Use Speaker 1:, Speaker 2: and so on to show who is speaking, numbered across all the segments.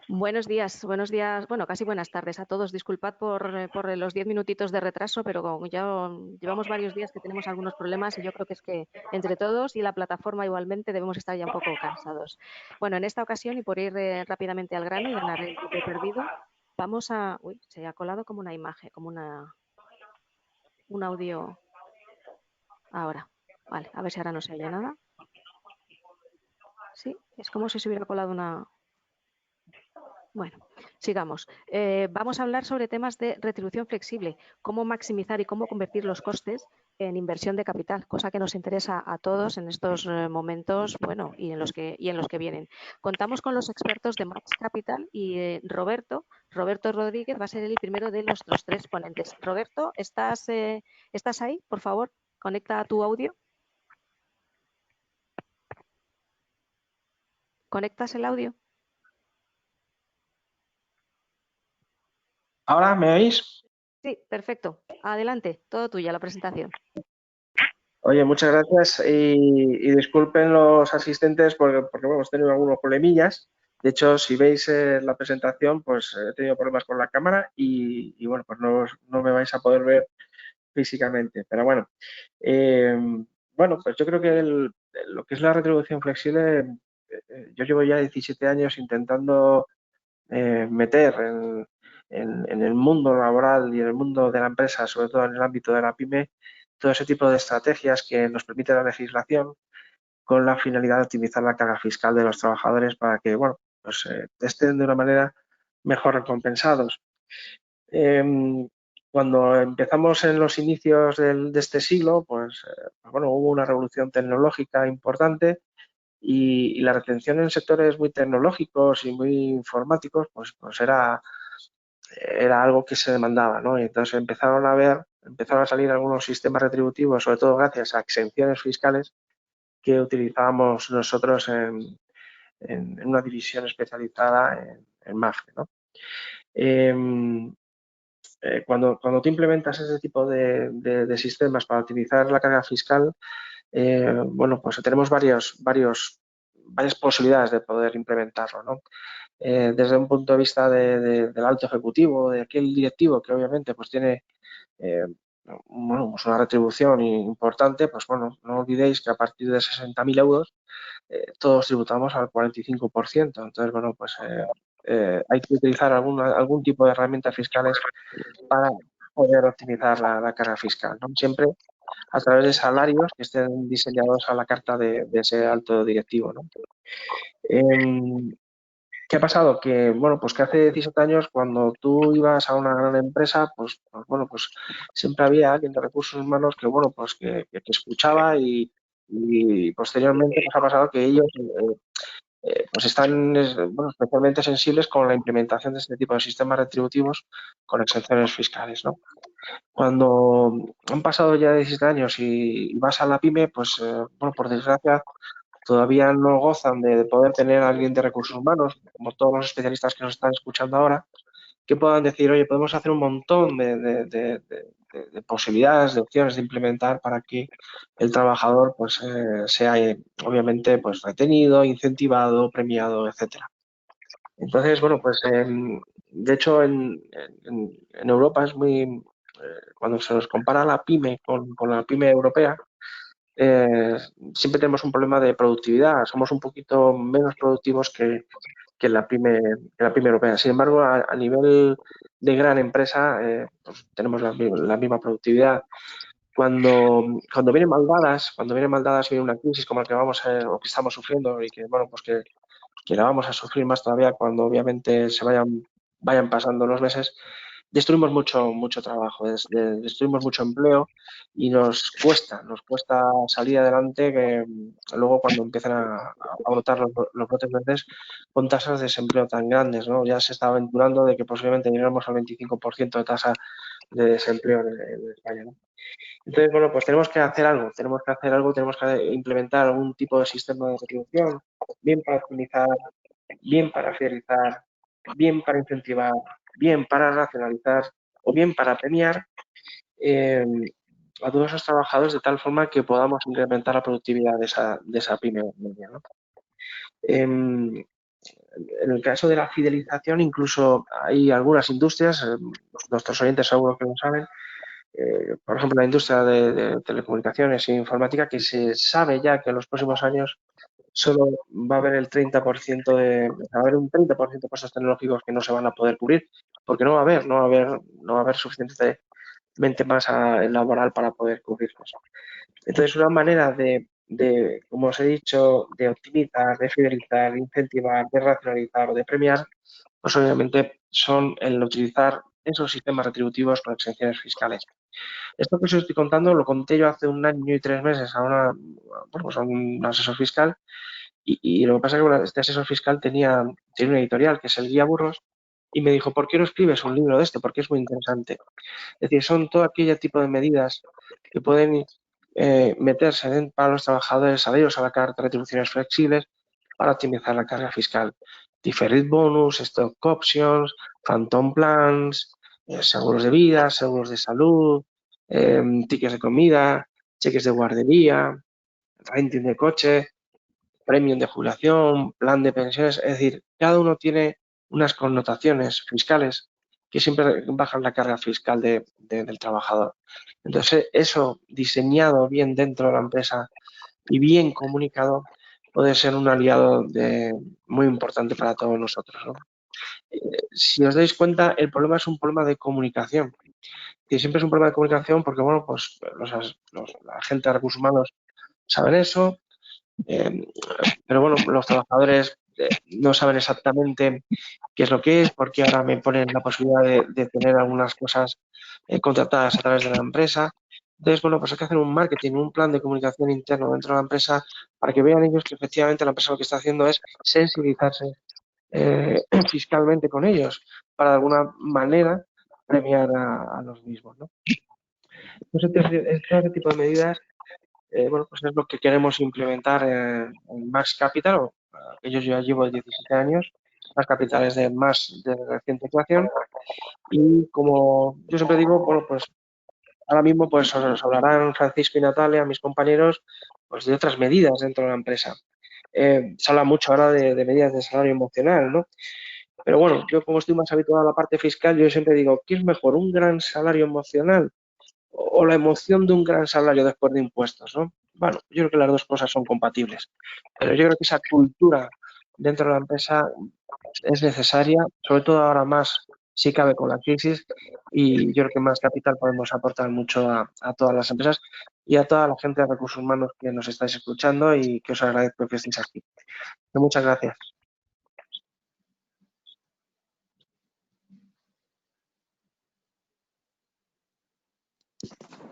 Speaker 1: Buenos días, bueno, casi buenas tardes a todos. Disculpad por los 10 minutitos de retraso, pero como ya llevamos varios días que tenemos algunos problemas y yo creo que es que entre todos y la plataforma igualmente debemos estar ya un poco cansados. Bueno, en esta ocasión y por ir rápidamente al grano y ganar el tiempo perdido, vamos a... Uy, se ha colado como una imagen, como un audio ahora. Vale, a ver si ahora no se oye nada. Sí, es como si se hubiera colado una... Bueno, sigamos. Vamos a hablar sobre temas de retribución flexible, cómo maximizar y cómo convertir los costes en inversión de capital, cosa que nos interesa a todos en estos momentos, bueno, y en los que vienen. Contamos con los expertos de Max Capital y Roberto Rodríguez va a ser el primero de los tres ponentes. Roberto, ¿estás ahí? Por favor, conecta tu audio. ¿Conectas el audio?
Speaker 2: ¿Ahora me oís?
Speaker 1: Sí, perfecto. Adelante, todo tuya la presentación.
Speaker 2: Oye, muchas gracias y disculpen los asistentes porque bueno, hemos tenido algunos problemillas. De hecho, si veis la presentación, pues he tenido problemas con la cámara bueno, pues no me vais a poder ver físicamente. Pero bueno, eh, bueno, pues yo creo que lo que es la retribución flexible, yo llevo ya 17 años intentando meter en el mundo laboral y en el mundo de la empresa, sobre todo en el ámbito de la pyme, todo ese tipo de estrategias que nos permite la legislación con la finalidad de optimizar la carga fiscal de los trabajadores para que, bueno, pues estén de una manera mejor recompensados. Cuando empezamos en los inicios de este siglo, pues bueno, hubo una revolución tecnológica importante y la retención en sectores muy tecnológicos y muy informáticos, pues era algo que se demandaba, ¿no? Y entonces empezaron a salir algunos sistemas retributivos, sobre todo gracias a exenciones fiscales que utilizábamos nosotros en una división especializada en MAFRE, ¿no? Cuando tú implementas ese tipo de sistemas para optimizar la carga fiscal, bueno, pues tenemos varias posibilidades de poder implementarlo, ¿no? Desde un punto de vista del alto ejecutivo, de aquel directivo que obviamente pues tiene bueno, pues una retribución importante, pues bueno, no olvidéis que a partir de 60.000 euros todos tributamos al 45%. Entonces, bueno, pues hay que utilizar algún tipo de herramientas fiscales para poder optimizar la carga fiscal, ¿no? Siempre a través de salarios que estén diseñados a la carta de ese alto directivo, ¿no? ¿Qué ha pasado? Que, bueno, pues que hace 17 años cuando tú ibas a una gran empresa, pues bueno, pues siempre había alguien de recursos humanos que, bueno, pues que te escuchaba y posteriormente nos ha pasado que ellos pues están, bueno, especialmente sensibles con la implementación de este tipo de sistemas retributivos con exenciones fiscales, ¿no? Cuando han pasado ya 17 años y vas a la pyme, pues, bueno, por desgracia, todavía no gozan de poder tener a alguien de recursos humanos, como todos los especialistas que nos están escuchando ahora, que puedan decir, oye, podemos hacer un montón de posibilidades, de opciones de implementar para que el trabajador pues sea obviamente pues retenido, incentivado, premiado, etcétera. Entonces, bueno, pues de hecho en Europa es muy, cuando se nos compara la pyme con la pyme europea, eh, siempre tenemos un problema de productividad, somos un poquito menos productivos que la pyme europea. Sin embargo, a nivel de gran empresa, pues tenemos la misma productividad. Cuando vienen mal dadas y viene una crisis como la que vamos o que estamos sufriendo y que, bueno, pues que la vamos a sufrir más todavía cuando obviamente vayan pasando los meses, destruimos mucho trabajo, destruimos mucho empleo y nos cuesta salir adelante, que luego cuando empiezan a brotar los brotes verdes con tasas de desempleo tan grandes, ¿no? Ya se está aventurando de que posiblemente lleguemos al 25% de tasa de desempleo en España, ¿no? Entonces, bueno, pues tenemos que implementar algún tipo de sistema de retribución, bien para optimizar, bien para fidelizar, bien para incentivar, bien para racionalizar o bien para premiar eh, a todos esos trabajadores de tal forma que podamos incrementar la productividad de esa pyme media, ¿no? en el caso de la fidelización, incluso hay algunas industrias, nuestros oyentes seguro que lo saben, por ejemplo, la industria de telecomunicaciones e informática, que se sabe ya que en los próximos años solo va a haber el 30% va a haber un 30% de puestos tecnológicos que no se van a poder cubrir, porque no va a haber suficientemente masa laboral para poder cubrirlos. Entonces, una manera como os he dicho, de optimizar, de fidelizar, de incentivar, de racionalizar o de premiar, pues obviamente son el utilizar esos sistemas retributivos con exenciones fiscales. Esto que os estoy contando lo conté yo hace 1 año y 3 meses a un asesor fiscal y lo que pasa es que este asesor fiscal tiene una editorial que es el Guía Burros y me dijo, ¿por qué no escribes un libro de esto? Porque es muy interesante. Es decir, son todo aquel tipo de medidas que pueden meterse para los trabajadores, salarios a la carta, retribuciones flexibles para optimizar la carga fiscal. Deferred bonus, stock options, phantom plans, seguros de vida, seguros de salud, tickets de comida, cheques de guardería, renting de coche, premium de jubilación, plan de pensiones. Es decir, cada uno tiene unas connotaciones fiscales que siempre bajan la carga fiscal del trabajador. Entonces, eso diseñado bien dentro de la empresa y bien comunicado puede ser un aliado muy importante para todos nosotros, ¿no? Si os dais cuenta, el problema es un problema de comunicación. Y siempre es un problema de comunicación porque, bueno, pues la gente de recursos humanos saben eso, eh, pero bueno, los trabajadores no saben exactamente qué es lo que es, porque ahora me ponen la posibilidad de tener algunas cosas contratadas a través de la empresa. Entonces, bueno, pues hay que hacer un marketing, un plan de comunicación interno dentro de la empresa para que vean ellos que efectivamente la empresa lo que está haciendo es sensibilizarse fiscalmente con ellos para de alguna manera premiar a los mismos, ¿no? Entonces, este tipo de medidas bueno, pues es lo que queremos implementar en Max Capital, o aquellos yo ya llevo 17 años, las capitales de más de reciente creación. Y como yo siempre digo, bueno, pues ahora mismo pues os hablarán Francisco y Natalia, mis compañeros, pues de otras medidas dentro de la empresa. Se habla mucho ahora de medidas de salario emocional, ¿no? Pero bueno, yo como estoy más habituado a la parte fiscal, yo siempre digo, ¿qué es mejor, un gran salario emocional o la emoción de un gran salario después de impuestos, ¿no? Bueno, yo creo que las dos cosas son compatibles, pero yo creo que esa cultura dentro de la empresa es necesaria, sobre todo ahora más si cabe con la crisis, y yo creo que más capital podemos aportar mucho a todas las empresas y a toda la gente de recursos humanos que nos estáis escuchando y que os agradezco que estéis aquí. Muchas gracias.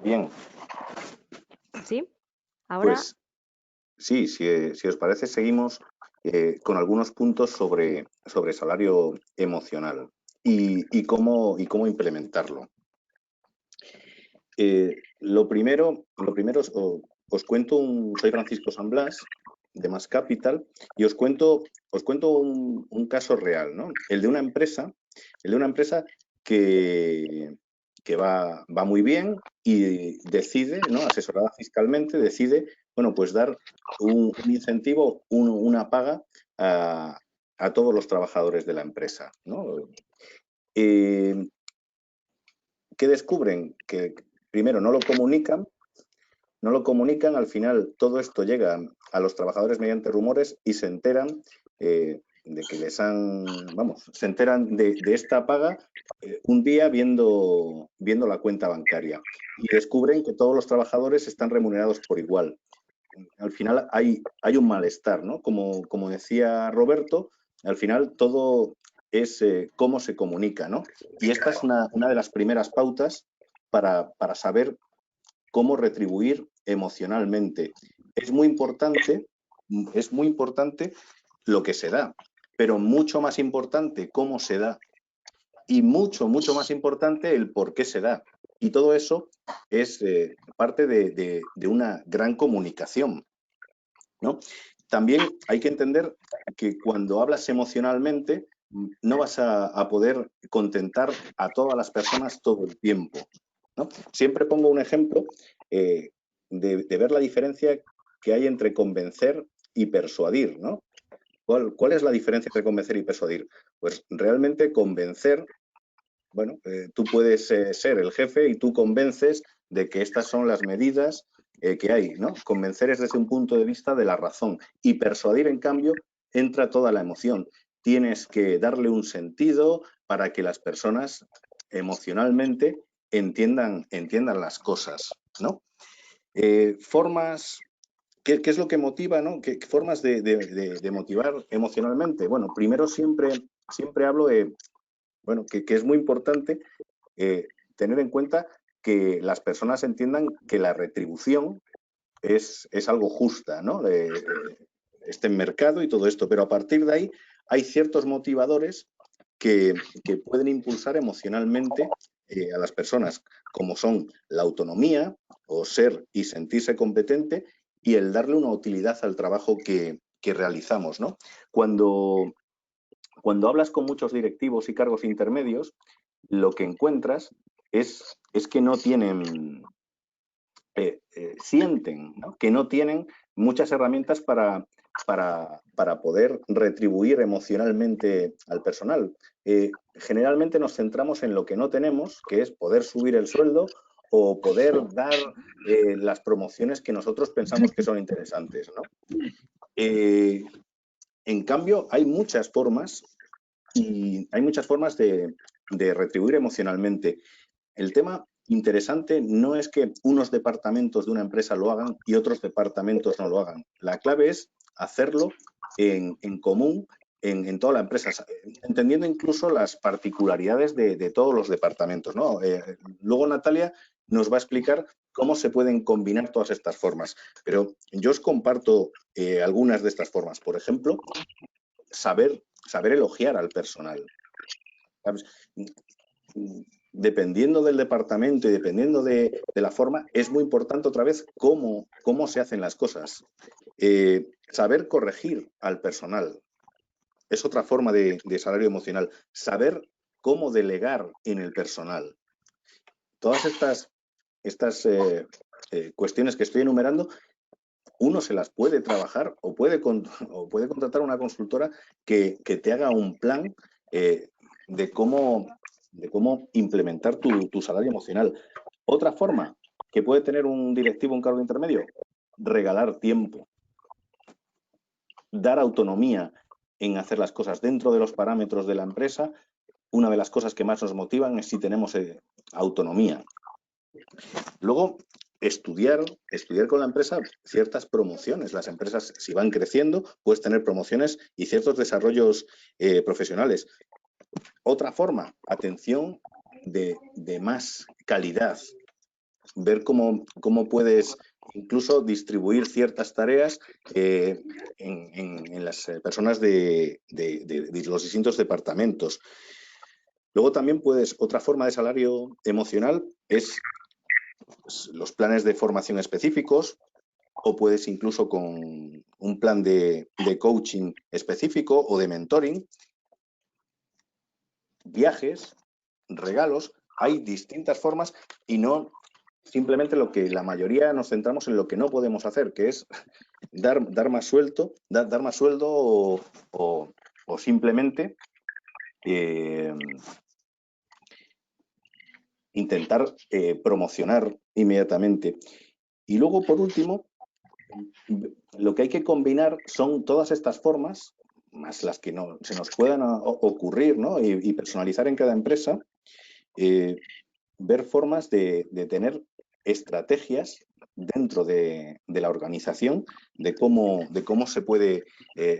Speaker 3: Bien.
Speaker 1: ¿Sí? Ahora.
Speaker 3: Pues sí, si os parece, seguimos con algunos puntos sobre salario emocional y cómo implementarlo. Lo primero os cuento soy Francisco San Blas, de Más Capital, y os cuento un caso real, ¿no? El de una empresa que va muy bien y decide, ¿no? Asesorada fiscalmente, decide, bueno, pues dar un incentivo, una paga a todos los trabajadores de la empresa, ¿no? ¿Qué descubren? Que primero no lo comunican, al final todo esto llega a los trabajadores mediante rumores y se enteran de que se enteran de esta paga un día viendo la cuenta bancaria y descubren que todos los trabajadores están remunerados por igual. Al final hay un malestar, ¿no? Como decía Roberto, al final todo es cómo se comunica, ¿no? Y esta es una de las primeras pautas para saber cómo retribuir emocionalmente. Es muy importante lo que se da, pero mucho más importante cómo se da y mucho más importante el por qué se da. Y todo eso es parte de una gran comunicación, ¿no? También hay que entender que cuando hablas emocionalmente no vas a poder contentar a todas las personas todo el tiempo, ¿no? Siempre pongo un ejemplo de ver la diferencia que hay entre convencer y persuadir, ¿no? ¿Cuál es la diferencia entre convencer y persuadir? Pues realmente convencer, bueno, tú puedes ser el jefe y tú convences de que estas son las medidas que hay, ¿no? Convencer es desde un punto de vista de la razón, y persuadir, en cambio, entra toda la emoción. Tienes que darle un sentido para que las personas emocionalmente entiendan las cosas, ¿no? Formas, ¿qué es lo que motiva, ¿no? ¿Qué formas de motivar emocionalmente? Bueno, primero siempre hablo de, bueno, que es muy importante tener en cuenta que las personas entiendan que la retribución es algo justa, ¿no? Este mercado y todo esto, pero a partir de ahí hay ciertos motivadores que pueden impulsar emocionalmente a las personas, como son la autonomía, o ser y sentirse competente, y el darle una utilidad al trabajo que realizamos, ¿no? Cuando hablas con muchos directivos y cargos intermedios, lo que encuentras es que no tienen, sienten, ¿no?, que no tienen muchas herramientas para poder retribuir emocionalmente al personal. Generalmente nos centramos en lo que no tenemos, que es poder subir el sueldo o poder dar las promociones que nosotros pensamos que son interesantes, ¿no? En cambio, hay muchas formas de retribuir emocionalmente. El tema interesante no es que unos departamentos de una empresa lo hagan y otros departamentos no lo hagan. La clave es hacerlo en común en toda la empresa, entendiendo incluso las particularidades de todos los departamentos, ¿no? Luego Natalia nos va a explicar cómo se pueden combinar todas estas formas, pero yo os comparto algunas de estas formas. Por ejemplo, saber elogiar al personal, ¿sabes? Dependiendo del departamento y dependiendo de la forma, es muy importante otra vez cómo se hacen las cosas. Saber corregir al personal es otra forma de salario emocional. Saber cómo delegar en el personal. Todas estas cuestiones que estoy enumerando, uno se las puede trabajar o puede contratar una consultora que te haga un plan de cómo implementar tu salario emocional. Otra forma que puede tener un directivo, un cargo intermedio: regalar tiempo, dar autonomía en hacer las cosas dentro de los parámetros de la empresa. Una de las cosas que más nos motivan es si tenemos autonomía. Luego, estudiar con la empresa ciertas promociones. Las empresas, si van creciendo, puedes tener promociones y ciertos desarrollos profesionales. Otra forma, atención de más calidad. Ver cómo puedes incluso distribuir ciertas tareas en las personas de los distintos departamentos. Luego también otra forma de salario emocional es los planes de formación específicos, o puedes incluso con un plan de coaching específico o de mentoring. Viajes, regalos, hay distintas formas, y no simplemente lo que la mayoría nos centramos en lo que no podemos hacer, que es dar más sueldo, o simplemente intentar promocionar inmediatamente. Y luego, por último, lo que hay que combinar son todas estas formas, más las que no se nos puedan ocurrir, ¿no?, y personalizar en cada empresa, ver formas de tener estrategias dentro de la organización de cómo se puede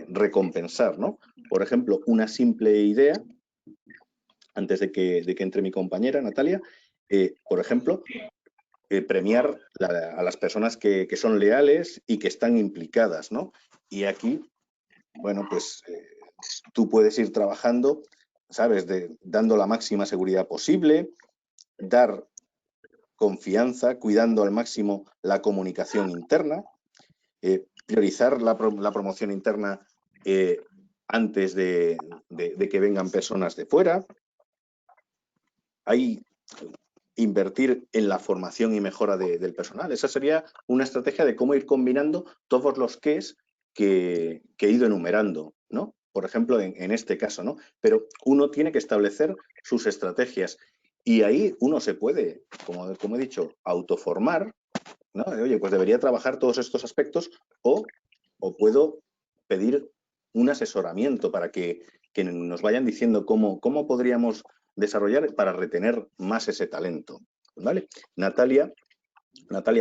Speaker 3: recompensar, ¿no? Por ejemplo, una simple idea, antes de que entre mi compañera Natalia, por ejemplo, premiar a las personas que son leales y que están implicadas, ¿no? Y aquí, bueno, pues tú puedes ir trabajando, ¿sabes?, dando la máxima seguridad posible, dar confianza, cuidando al máximo la comunicación interna, priorizar la promoción interna antes de que vengan personas de fuera. Hay invertir en la formación y mejora del personal. Esa sería una estrategia de cómo ir combinando todos los qués que he ido enumerando. ¿no? Por ejemplo, en este caso, ¿no? Pero uno tiene que establecer sus estrategias y ahí uno se puede, como he dicho, autoformar, ¿no? Oye, pues debería trabajar todos estos aspectos o puedo pedir un asesoramiento para que nos vayan diciendo cómo podríamos desarrollar para retener más ese talento, ¿vale? Natalia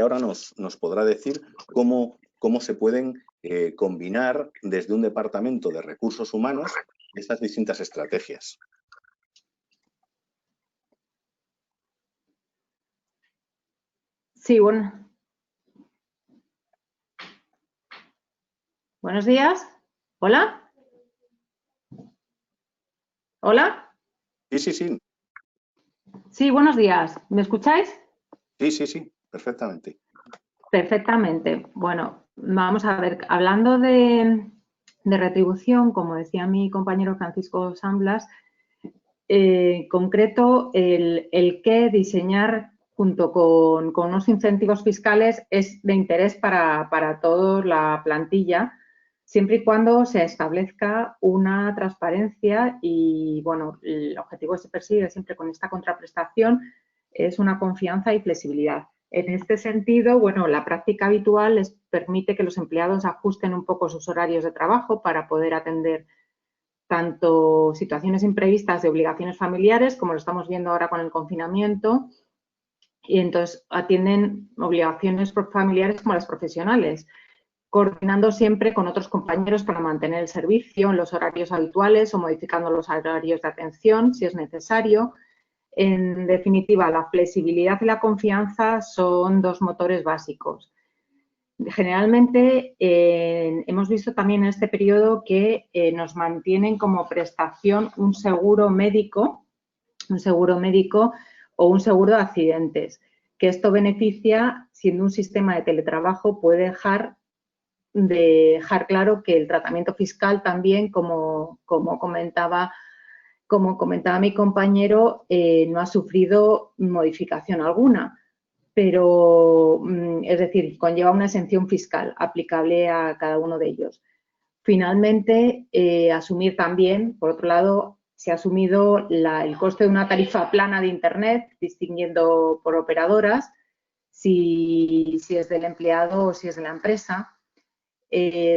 Speaker 3: ahora nos podrá decir cómo se pueden combinar desde un departamento de recursos humanos estas distintas estrategias.
Speaker 4: Sí, bueno. Buenos días. ¿Hola? ¿Hola?
Speaker 3: Sí.
Speaker 4: Sí, buenos días. ¿Me escucháis?
Speaker 3: Sí, perfectamente.
Speaker 4: Perfectamente. Bueno, vamos a ver, hablando de retribución, como decía mi compañero Francisco Samblas, en concreto el que diseñar junto con unos incentivos fiscales es de interés para toda la plantilla, siempre y cuando se establezca una transparencia y, bueno, el objetivo que se persigue siempre con esta contraprestación es una confianza y flexibilidad. En este sentido, bueno, la práctica habitual les permite que los empleados ajusten un poco sus horarios de trabajo para poder atender tanto situaciones imprevistas de obligaciones familiares, como lo estamos viendo ahora con el confinamiento, y entonces atienden obligaciones familiares como las profesionales, coordinando siempre con otros compañeros para mantener el servicio en los horarios habituales o modificando los horarios de atención si es necesario. En definitiva, la flexibilidad y la confianza son dos motores básicos. Generalmente hemos visto también en este periodo que nos mantienen como prestación un seguro médico o un seguro de accidentes, que esto beneficia, siendo un sistema de teletrabajo, puede dejar claro que el tratamiento fiscal también, como comentaba mi compañero, no ha sufrido modificación alguna. Pero, es decir, conlleva una exención fiscal aplicable a cada uno de ellos. Finalmente, asumir también, por otro lado, se ha asumido el coste de una tarifa plana de Internet, distinguiendo por operadoras, si es del empleado o si es de la empresa.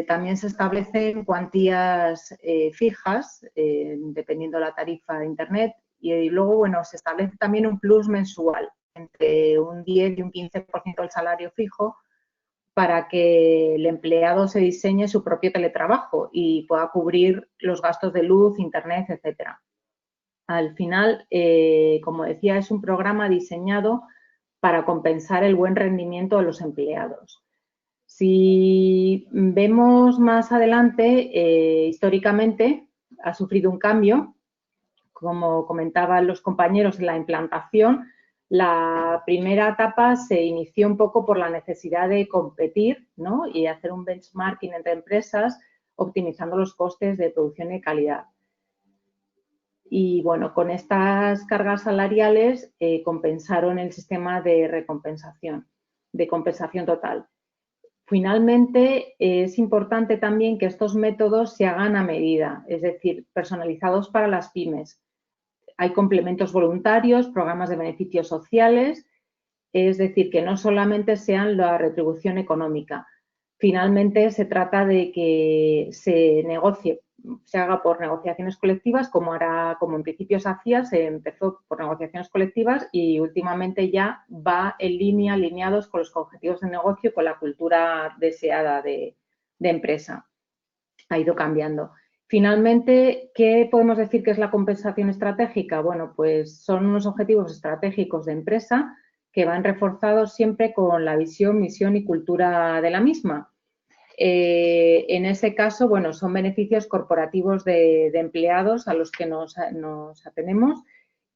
Speaker 4: También se establecen cuantías fijas, dependiendo de la tarifa de Internet, y luego, bueno, se establece también un plus mensual entre un 10 y un 15% del salario fijo para que el empleado se diseñe su propio teletrabajo y pueda cubrir los gastos de luz, internet, etcétera. Al final, como decía, es un programa diseñado para compensar el buen rendimiento de los empleados. Si vemos más adelante, históricamente ha sufrido un cambio, como comentaban los compañeros en la implantación. La primera etapa se inició un poco por la necesidad de competir, ¿no? Y hacer un benchmarking entre empresas, optimizando los costes de producción y calidad. Y bueno, con estas cargas salariales compensaron el sistema de compensación total. Finalmente, es importante también que estos métodos se hagan a medida, es decir, personalizados para las pymes. Hay complementos voluntarios, programas de beneficios sociales, es decir, que no solamente sean la retribución económica. Finalmente, se trata de que se haga por negociaciones colectivas, como en principio se hacía, se empezó por negociaciones colectivas y últimamente ya va en línea, alineados con los objetivos de negocio y con la cultura deseada de empresa. Ha ido cambiando. Finalmente, ¿qué podemos decir que es la compensación estratégica? Bueno, pues son unos objetivos estratégicos de empresa que van reforzados siempre con la visión, misión y cultura de la misma. En ese caso, bueno, son beneficios corporativos de empleados a los que nos atenemos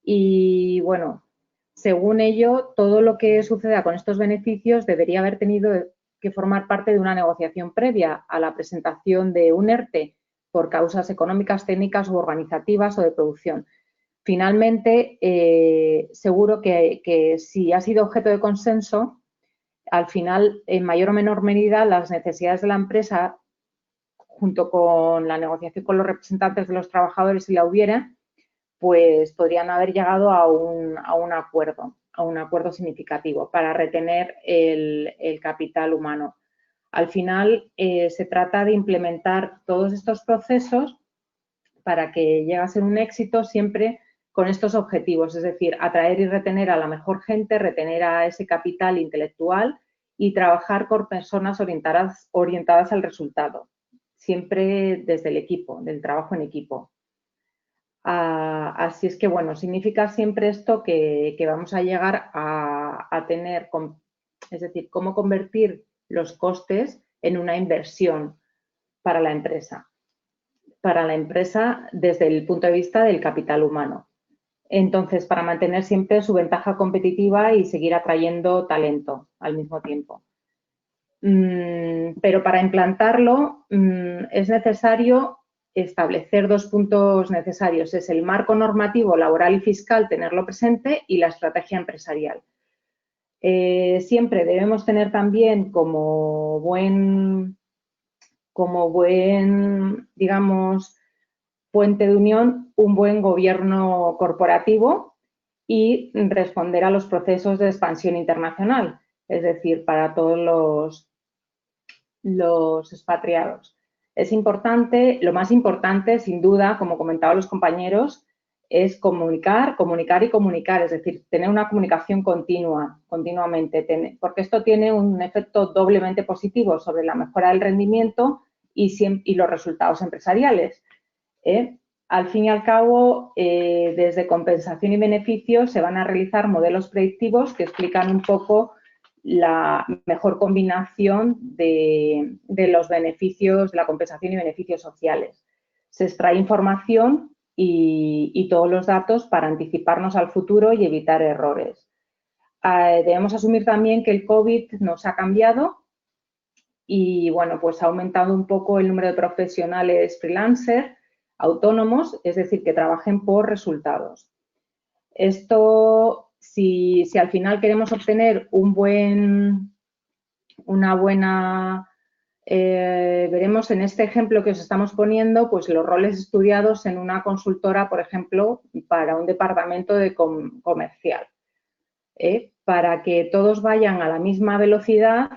Speaker 4: y, bueno, según ello, todo lo que suceda con estos beneficios debería haber tenido que formar parte de una negociación previa a la presentación de un ERTE por causas económicas, técnicas u organizativas o de producción. Finalmente, seguro que si ha sido objeto de consenso, al final, en mayor o menor medida, las necesidades de la empresa junto con la negociación con los representantes de los trabajadores, si la hubiera, pues podrían haber llegado a un acuerdo significativo para retener el capital humano. Al final, se trata de implementar todos estos procesos para que llegue a ser un éxito siempre con estos objetivos, es decir, atraer y retener a la mejor gente, retener a ese capital intelectual y trabajar con personas orientadas al resultado, siempre desde el equipo, del trabajo en equipo. Así es que, bueno, significa siempre esto que vamos a llegar a tener, es decir, cómo convertir los costes en una inversión para la empresa desde el punto de vista del capital humano. Entonces, para mantener siempre su ventaja competitiva y seguir atrayendo talento al mismo tiempo. Pero para implantarlo es necesario establecer 2 puntos necesarios. Es el marco normativo laboral y fiscal, tenerlo presente, y la estrategia empresarial. Siempre debemos tener también como buen, digamos, puente de unión, un buen gobierno corporativo y responder a los procesos de expansión internacional, es decir, para todos los expatriados. Es importante, lo más importante, sin duda, como comentaban los compañeros, es comunicar, comunicar y comunicar, es decir, tener una comunicación continuamente, porque esto tiene un efecto doblemente positivo sobre la mejora del rendimiento y los resultados empresariales. Al fin y al cabo, desde compensación y beneficios se van a realizar modelos predictivos que explican un poco la mejor combinación de los beneficios, de la compensación y beneficios sociales. Se extrae información y todos los datos para anticiparnos al futuro y evitar errores. Debemos asumir también que el COVID nos ha cambiado y, bueno, pues ha aumentado un poco el número de profesionales freelancer, autónomos, es decir, que trabajen por resultados. Esto, si al final queremos obtener veremos en este ejemplo que os estamos poniendo, pues los roles estudiados en una consultora, por ejemplo, para un departamento de comercial. Para que todos vayan a la misma velocidad,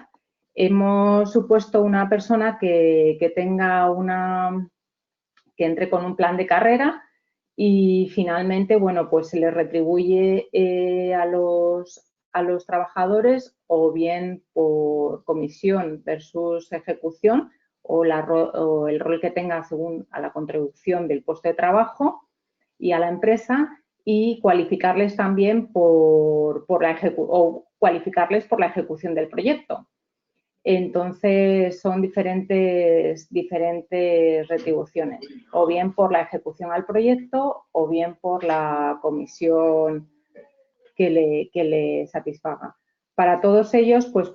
Speaker 4: hemos supuesto una persona que entre con un plan de carrera y finalmente, bueno, pues se les retribuye a los trabajadores o bien por comisión versus ejecución o el rol que tenga según a la contribución del puesto de trabajo y a la empresa, y cualificarles también por la ejecución del proyecto. Entonces, son diferentes retribuciones, o bien por la ejecución al proyecto o bien por la comisión que le satisfaga. Para todos ellos, pues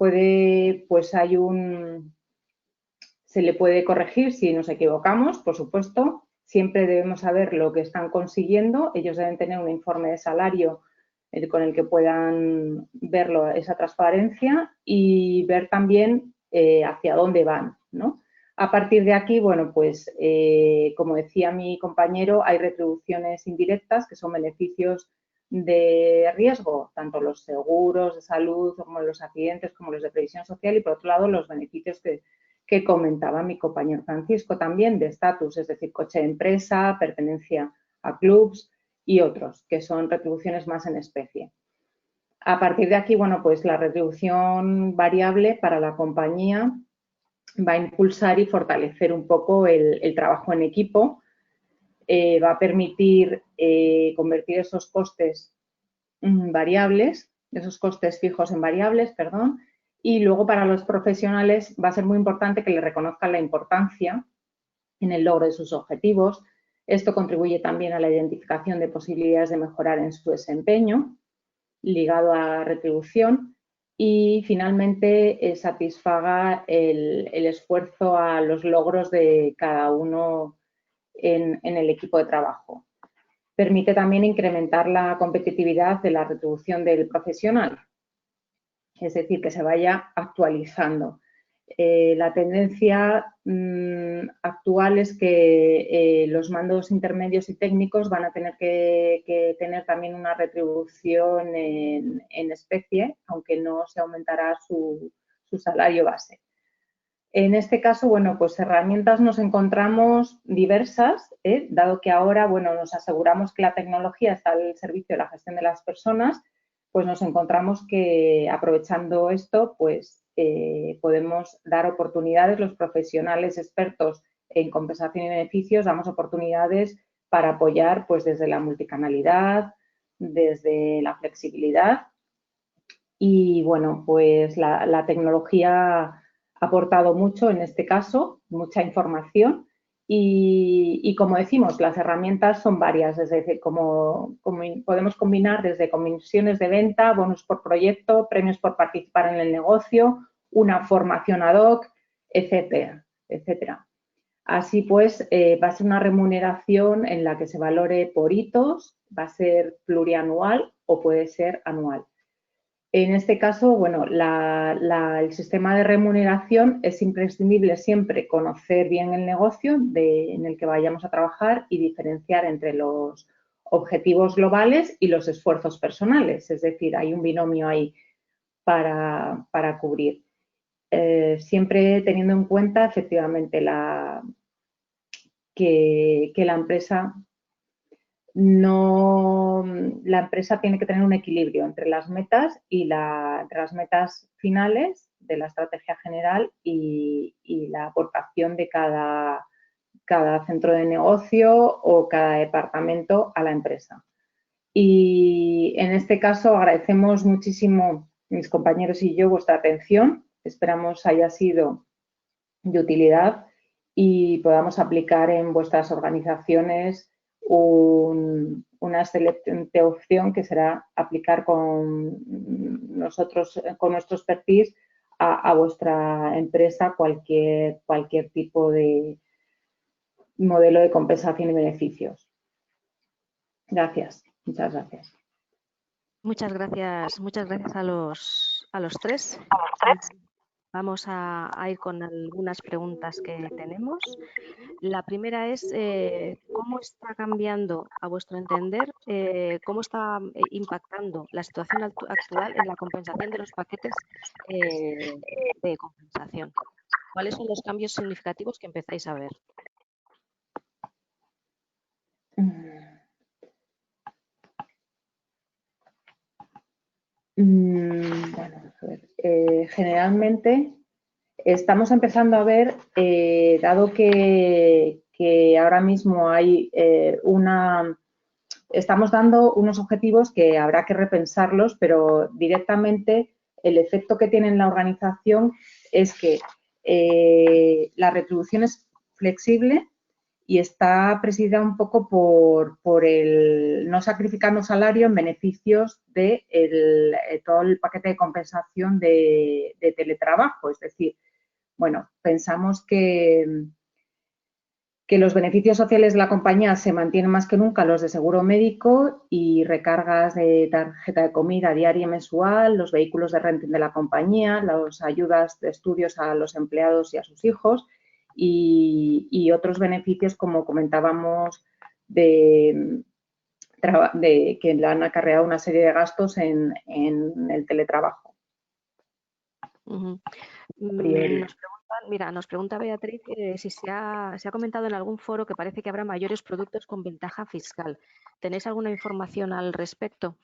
Speaker 4: se le puede corregir si nos equivocamos, por supuesto. Siempre debemos saber lo que están consiguiendo. Ellos deben tener un informe de salario con el que puedan verlo, esa transparencia, y ver también hacia dónde van, ¿no? A partir de aquí, bueno, pues como decía mi compañero, hay retribuciones indirectas que son beneficios de riesgo, tanto los seguros de salud como los accidentes como los de previsión social, y por otro lado los beneficios que comentaba mi compañero Francisco también de estatus, es decir, coche de empresa, pertenencia a clubs y otros, que son retribuciones más en especie. A partir de aquí, bueno, pues la retribución variable para la compañía va a impulsar y fortalecer un poco el trabajo en equipo, va a permitir convertir esos costes variables, esos costes fijos en variables, perdón, y luego para los profesionales va a ser muy importante que le reconozcan la importancia en el logro de sus objetivos. Esto contribuye también a la identificación de posibilidades de mejorar en su desempeño, ligado a retribución, y finalmente satisfaga el esfuerzo a los logros de cada uno en el equipo de trabajo. Permite también incrementar la competitividad de la retribución del profesional, es decir, que se vaya actualizando. La tendencia actual es que los mandos intermedios y técnicos van a tener que tener también una retribución en especie, aunque no se aumentará su salario base. En este caso, bueno, pues herramientas nos encontramos diversas, dado que ahora, bueno, nos aseguramos que la tecnología está al servicio de la gestión de las personas, pues nos encontramos que aprovechando esto, pues podemos dar oportunidades, los profesionales expertos en compensación y beneficios, damos oportunidades para apoyar pues desde la multicanalidad, desde la flexibilidad y bueno, pues la tecnología ha aportado mucho en este caso, mucha información y como decimos, las herramientas son varias, desde como podemos combinar desde comisiones de venta, bonus por proyecto, premios por participar en el negocio, una formación ad hoc, etcétera, etcétera. Así pues, va a ser una remuneración en la que se valore por hitos, va a ser plurianual o puede ser anual. En este caso, bueno, el sistema de remuneración es imprescindible siempre conocer bien el negocio en el que vayamos a trabajar y diferenciar entre los objetivos globales y los esfuerzos personales. Es decir, hay un binomio ahí para cubrir. Siempre teniendo en cuenta efectivamente que la empresa la empresa tiene que tener un equilibrio entre las metas y entre las metas finales de la estrategia general y la aportación de cada centro de negocio o cada departamento a la empresa. Y en este caso agradecemos muchísimo, mis compañeros y yo, vuestra atención. Esperamos haya sido de utilidad y podamos aplicar en vuestras organizaciones una excelente opción que será aplicar con nuestros perfis a vuestra empresa cualquier tipo de modelo de compensación y beneficios. Gracias, muchas gracias.
Speaker 1: Muchas gracias a los tres. Vamos a ir con algunas preguntas que tenemos. La primera es, ¿cómo está cambiando, a vuestro entender, cómo está impactando la situación actual en la compensación de los paquetes de compensación? ¿Cuáles son los cambios significativos que empezáis a ver?
Speaker 4: Bueno, a ver, generalmente estamos empezando a ver, dado que ahora mismo hay estamos dando unos objetivos que habrá que repensarlos, pero directamente el efecto que tiene en la organización es que la retribución es flexible y está presidida un poco por el no sacrificando salario en beneficios de todo el paquete de compensación de teletrabajo. Es decir, bueno, pensamos que los beneficios sociales de la compañía se mantienen más que nunca, los de seguro médico y recargas de tarjeta de comida diaria y mensual, los vehículos de renting de la compañía, las ayudas de estudios a los empleados y a sus hijos y otros beneficios, como comentábamos, que le han acarreado una serie de gastos en el teletrabajo.
Speaker 1: Nos pregunta Beatriz si se ha comentado en algún foro que parece que habrá mayores productos con ventaja fiscal. ¿Tenéis alguna información al respecto?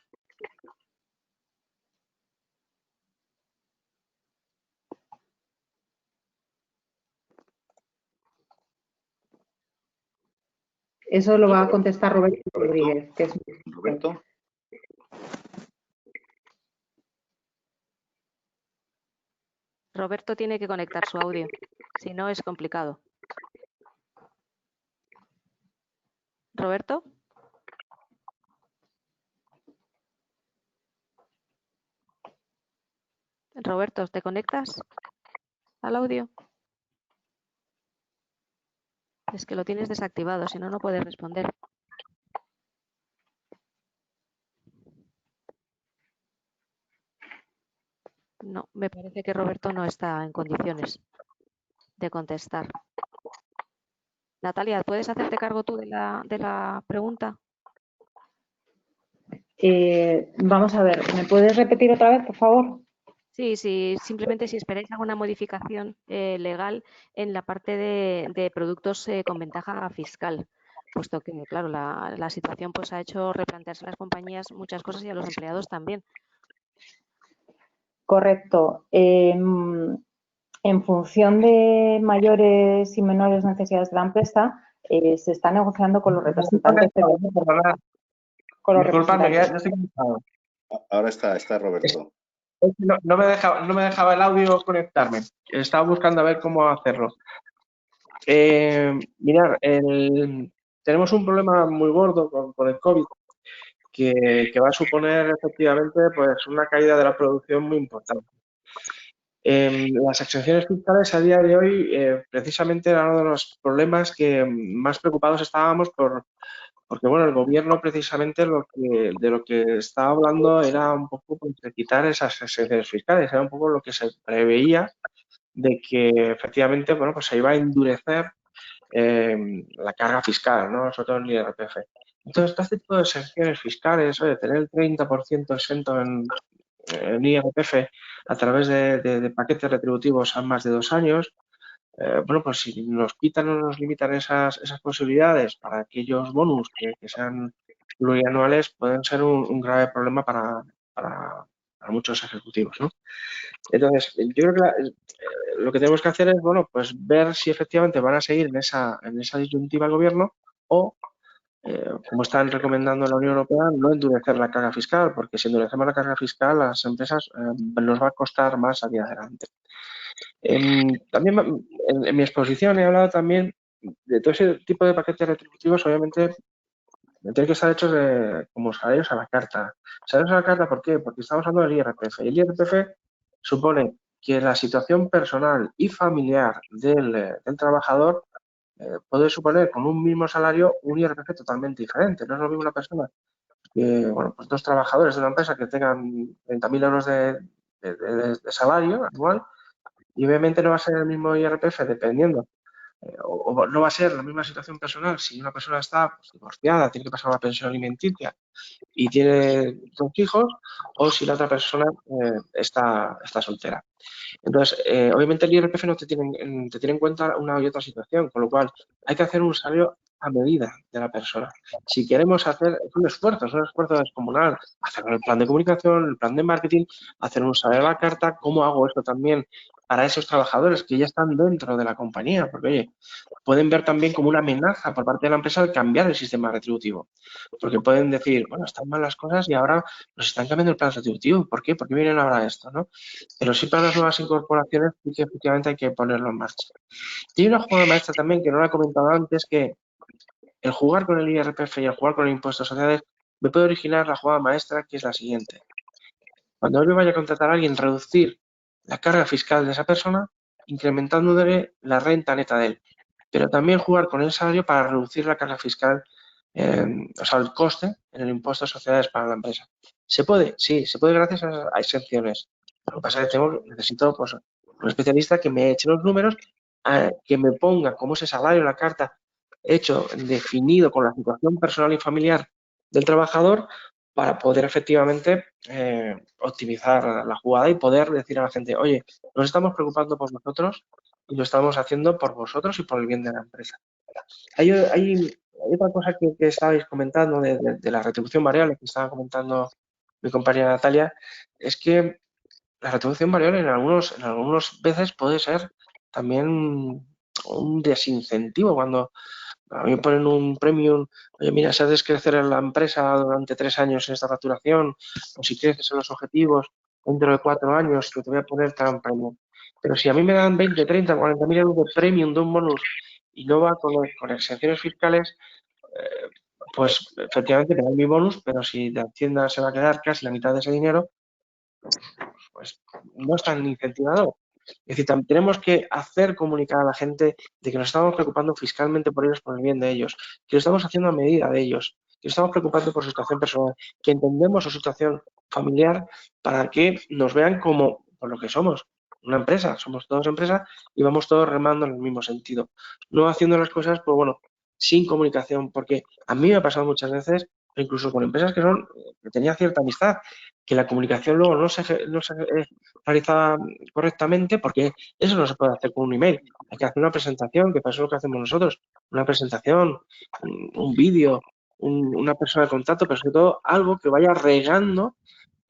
Speaker 4: Eso lo va a contestar Roberto Rodríguez. Que es...
Speaker 3: Roberto.
Speaker 1: Roberto tiene que conectar su audio, si no es complicado. ¿Roberto? Roberto, ¿te conectas al audio? Es que lo tienes desactivado, si no, no puedes responder. No, me parece que Roberto no está en condiciones de contestar. Natalia, ¿puedes hacerte cargo tú de la pregunta?
Speaker 4: Vamos a ver, ¿me puedes repetir otra vez, por favor?
Speaker 1: Sí, sí, simplemente si esperáis alguna modificación legal en la parte de productos con ventaja fiscal, puesto que, claro, la situación pues ha hecho replantearse a las compañías muchas cosas y a los empleados también.
Speaker 4: Correcto. En función de mayores y menores necesidades de la empresa, se está negociando con los representantes.
Speaker 2: Disculpadme, que ya estoy conectado.
Speaker 3: Ahora está Roberto.
Speaker 2: No me dejaba el audio conectarme. Estaba buscando a ver cómo hacerlo. Mirad, tenemos un problema muy gordo con el COVID que va a suponer efectivamente pues una caída de la producción muy importante. Las exenciones fiscales a día de hoy precisamente eran uno de los problemas que más preocupados estábamos porque bueno, el gobierno precisamente de lo que estaba hablando era un poco pues, de quitar esas exenciones fiscales, era un poco lo que se preveía de que efectivamente bueno, pues se iba a endurecer la carga fiscal, ¿no? Sobre todo en el IRPF. Entonces, este tipo de exenciones fiscales, oye, tener el 30% exento en IRPF a través de paquetes retributivos a más de 2 años, bueno, pues si nos quitan o nos limitan esas posibilidades para aquellos bonus que sean plurianuales, pueden ser un grave problema para muchos ejecutivos, ¿no? Entonces, yo creo que lo que tenemos que hacer es, bueno, pues ver si efectivamente van a seguir en esa disyuntiva el gobierno o, como están recomendando la Unión Europea, no endurecer la carga fiscal, porque si endurecemos la carga fiscal, a las empresas nos va a costar más salir adelante. También en mi exposición he hablado también de todo ese tipo de paquetes retributivos, obviamente, tienen que estar hechos como salarios a la carta. ¿Salarios a la carta por qué? Porque estamos hablando del IRPF. Y el IRPF supone que la situación personal y familiar del trabajador puede suponer con un mismo salario un IRPF totalmente diferente. No es lo mismo una persona que, bueno, pues 2 trabajadores de una empresa que tengan 30.000 euros de salario anual y obviamente no va a ser el mismo IRPF dependiendo o no va a ser la misma situación personal si una persona está pues, divorciada, tiene que pasar una pensión alimenticia y tiene 2 hijos, o si la otra persona está soltera. Entonces, obviamente el IRPF no te tiene en cuenta una y otra situación, con lo cual hay que hacer un salario a medida de la persona. Si queremos hacer es un esfuerzo descomunal, hacer el plan de comunicación, el plan de marketing, hacer un salario a la carta, ¿cómo hago esto también para esos trabajadores que ya están dentro de la compañía? Porque, oye, pueden ver también como una amenaza por parte de la empresa el cambiar el sistema retributivo. Porque pueden decir, bueno, están mal las cosas y ahora nos están cambiando el plan retributivo. ¿Por qué? ¿Por qué vienen ahora esto? ¿No? Pero sí para las nuevas incorporaciones sí que efectivamente hay que ponerlo en marcha. Y hay una jugada maestra también que no la he comentado antes, que el jugar con el IRPF y el jugar con el impuesto de sociedades me puede originar la jugada maestra, que es la siguiente. Cuando yo vaya a contratar a alguien, reducir la carga fiscal de esa persona, incrementándole la renta neta de él. Pero también jugar con el salario para reducir la carga fiscal, o sea, el coste en el impuesto de sociedades para la empresa. ¿Se puede? Sí, se puede gracias a exenciones. Lo que pasa es que necesito pues, un especialista que me eche los números, que me ponga como ese salario en la carta hecho, definido con la situación personal y familiar del trabajador para poder efectivamente optimizar la jugada y poder decir a la gente, oye, nos estamos preocupando por nosotros y lo estamos haciendo por vosotros y por el bien de la empresa. Hay otra cosa que estabais comentando de la retribución variable que estaba comentando mi compañera Natalia, es que la retribución variable en algunas veces puede ser también un desincentivo cuando a mí me ponen un premium, oye, mira, si haces crecer en la empresa durante 3 años en esta facturación, o si creces en los objetivos dentro de 4 años, que te voy a poner tan premium. Pero si a mí me dan 20, 30, 40.000 euros de premium de un bonus y no va con exenciones fiscales, pues efectivamente me dan mi bonus, pero si de Hacienda se va a quedar casi la mitad de ese dinero, pues no es tan incentivador. Es decir, tenemos que hacer comunicar a la gente de que nos estamos preocupando fiscalmente por ellos, por el bien de ellos, que lo estamos haciendo a medida de ellos, que nos estamos preocupando por su situación personal, que entendemos su situación familiar para que nos vean como por lo que somos, una empresa, somos todos empresa y vamos todos remando en el mismo sentido. No haciendo las cosas, pues bueno, sin comunicación, porque a mí me ha pasado muchas veces, incluso con empresas que tenía cierta amistad, que la comunicación luego no se realizaba correctamente, porque eso no se puede hacer con un email. Hay que hacer una presentación, que para eso es lo que hacemos nosotros, una presentación, un vídeo, una persona de contacto, pero sobre todo algo que vaya regando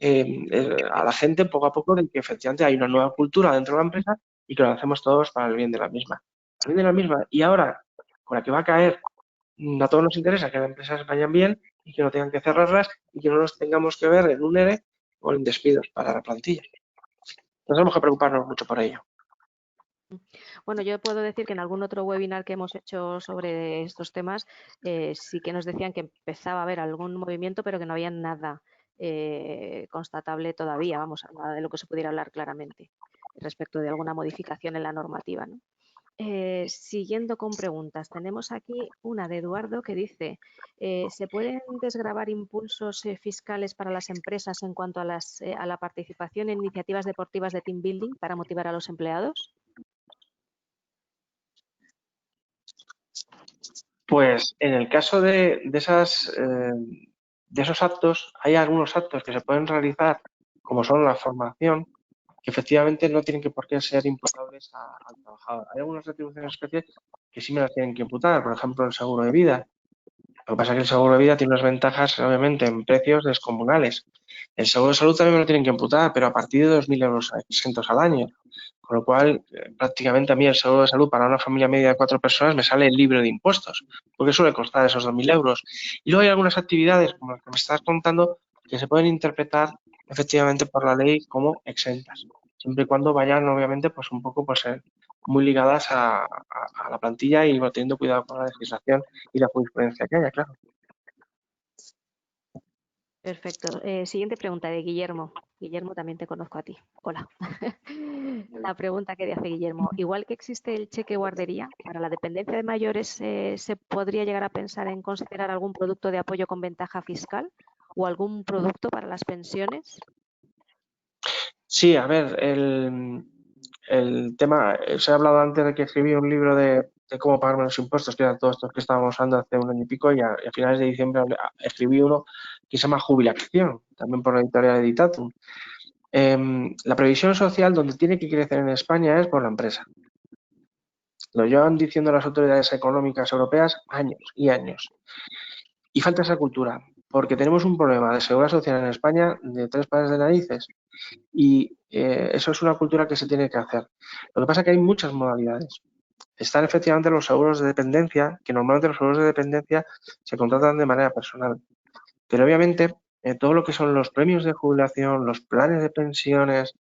Speaker 2: a la gente poco a poco de que efectivamente hay una nueva cultura dentro de la empresa y que lo hacemos todos para el bien de la misma. Para el bien de la misma. Y ahora, con la que va a caer, a todos nos interesa que las empresas vayan bien y que no tengan que cerrarlas y que no nos tengamos que ver en un ERE o en despidos para la plantilla. No tenemos que preocuparnos mucho por ello.
Speaker 1: Bueno, yo puedo decir que en algún otro webinar que hemos hecho sobre estos temas sí que nos decían que empezaba a haber algún movimiento, pero que no había nada constatable todavía, vamos, nada de lo que se pudiera hablar claramente respecto de alguna modificación en la normativa, ¿no? Siguiendo con preguntas, tenemos aquí una de Eduardo que dice, ¿se pueden desgravar impulsos fiscales para las empresas en cuanto a la participación en iniciativas deportivas de team building para motivar a los empleados?
Speaker 2: Pues en el caso de esos actos, hay algunos actos que se pueden realizar, como son la formación, que efectivamente no tienen que por qué ser imputables al trabajador. Hay algunas retribuciones especiales que sí me las tienen que imputar, por ejemplo, el seguro de vida. Lo que pasa es que el seguro de vida tiene unas ventajas, obviamente, en precios descomunales. El seguro de salud también me lo tienen que imputar, pero a partir de 2.000 euros exentos al año. Con lo cual, prácticamente a mí el seguro de salud para una familia media de 4 personas me sale libre de impuestos, porque suele costar esos 2.000 euros. Y luego hay algunas actividades, como las que me estás contando, que se pueden interpretar efectivamente por la ley como exentas, siempre y cuando vayan, obviamente, pues un poco pues, muy ligadas a la plantilla y teniendo cuidado con la legislación y la jurisprudencia que haya, claro.
Speaker 1: Perfecto. Siguiente pregunta de Guillermo. Guillermo, también te conozco a ti. Hola. La pregunta que hace Guillermo. Igual que existe el cheque guardería, para la dependencia de mayores, ¿se podría llegar a pensar en considerar algún producto de apoyo con ventaja fiscal o algún producto para las pensiones?
Speaker 2: Sí, a ver, el tema, se ha hablado antes de que escribí un libro de cómo pagar menos impuestos, que eran todos estos que estábamos hablando hace un año y pico, y a finales de diciembre escribí uno que se llama Jubilación, también por la editorial Editatum. La previsión social donde tiene que crecer en España es por la empresa. Lo llevan diciendo las autoridades económicas europeas años y años. Y falta esa cultura, porque tenemos un problema de seguridad social en España de 3 pares de narices. Y eso es una cultura que se tiene que hacer. Lo que pasa es que hay muchas modalidades. Están efectivamente los seguros de dependencia, que normalmente los seguros de dependencia se contratan de manera personal. Pero obviamente todo lo que son los premios de jubilación, los planes de pensiones,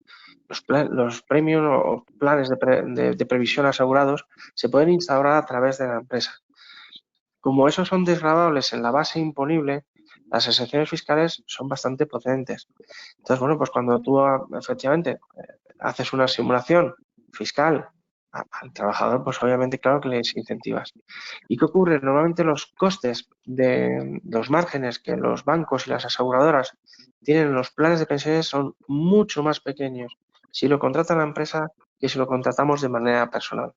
Speaker 2: los premios o planes de previsión asegurados se pueden instaurar a través de la empresa. Como esos son desgravables en la base imponible, las exenciones fiscales son bastante potentes. Entonces, bueno, pues cuando tú efectivamente haces una simulación fiscal al trabajador, pues obviamente claro que les incentivas. ¿Y qué ocurre? Normalmente los costes de los márgenes que los bancos y las aseguradoras tienen en los planes de pensiones son mucho más pequeños si lo contrata la empresa que si lo contratamos de manera personal.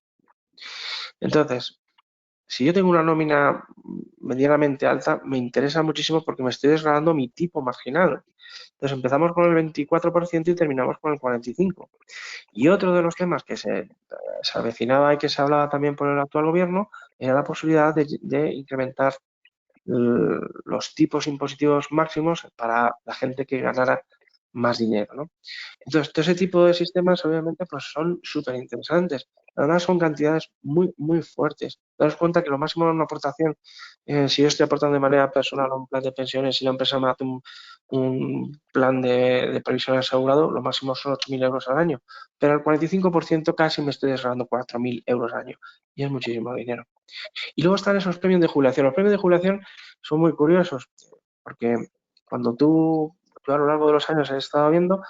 Speaker 2: Entonces, si yo tengo una nómina medianamente alta, me interesa muchísimo porque me estoy desgravando mi tipo marginal. Entonces empezamos con el 24% y terminamos con el 45%. Y otro de los temas que se avecinaba y que se hablaba también por el actual gobierno era la posibilidad de incrementar los tipos impositivos máximos para la gente que ganara más dinero, ¿no? Entonces, todo ese tipo de sistemas, obviamente, pues son súper interesantes. Además, son cantidades muy, muy fuertes. Daros cuenta que lo máximo de una aportación, si yo estoy aportando de manera personal a un plan de pensiones y la empresa me hace un plan de previsión asegurado, lo máximo son 8.000 euros al año. Pero al 45% casi me estoy desgrabando 4.000 euros al año. Y es muchísimo dinero. Y luego están esos premios de jubilación. Los premios de jubilación son muy curiosos porque cuando yo a lo largo de los años he estado viendo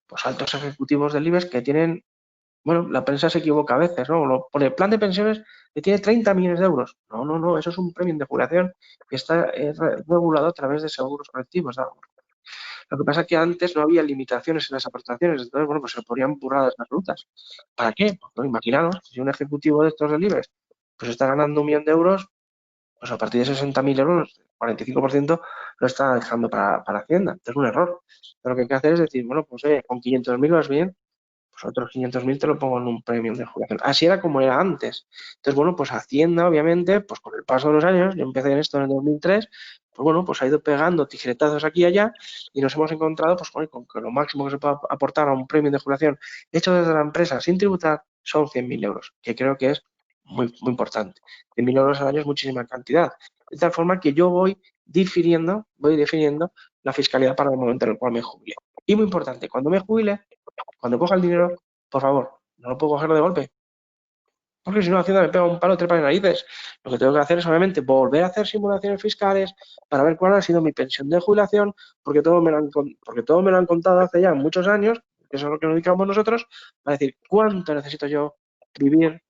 Speaker 2: pues altos ejecutivos del IBEX que tienen, bueno, la prensa se equivoca a veces, ¿no? Lo pone plan de pensiones que tiene 30 millones de euros. No, eso es un premio de jubilación que está regulado a través de seguros colectivos, ¿no? Lo que pasa es que antes no había limitaciones en las aportaciones, entonces, bueno, pues se ponían burradas absolutas. ¿Para qué? Pues, bueno, imaginaos, si un ejecutivo de estos del IBEX pues está ganando 1 millón de euros, pues a partir de 60.000 euros, 45% lo está dejando para Hacienda. Es un error. Pero lo que hay que hacer es decir, bueno, pues con 500.000 vas bien, pues otros 500.000 te lo pongo en un premio de jubilación. Así era como era antes. Entonces, bueno, pues Hacienda, obviamente, pues con el paso de los años, yo empecé en esto en el 2003, pues bueno, pues ha ido pegando tijeretazos aquí y allá y nos hemos encontrado pues con que lo máximo que se puede aportar a un premio de jubilación hecho desde la empresa sin tributar son 100.000 euros, que creo que es muy, muy importante. 100.000 euros al año es muchísima cantidad. De tal forma que yo voy definiendo la fiscalidad para el momento en el cual me jubile. Y muy importante, cuando me jubile, cuando coja el dinero, por favor, no lo puedo coger de golpe. Porque si no, Hacienda me pega un palo, trepa de narices. Lo que tengo que hacer es, obviamente, volver a hacer simulaciones fiscales para ver cuál ha sido mi pensión de jubilación, porque todo me lo han contado hace ya muchos años, que eso es lo que nos dedicamos nosotros, para decir cuánto necesito yo vivir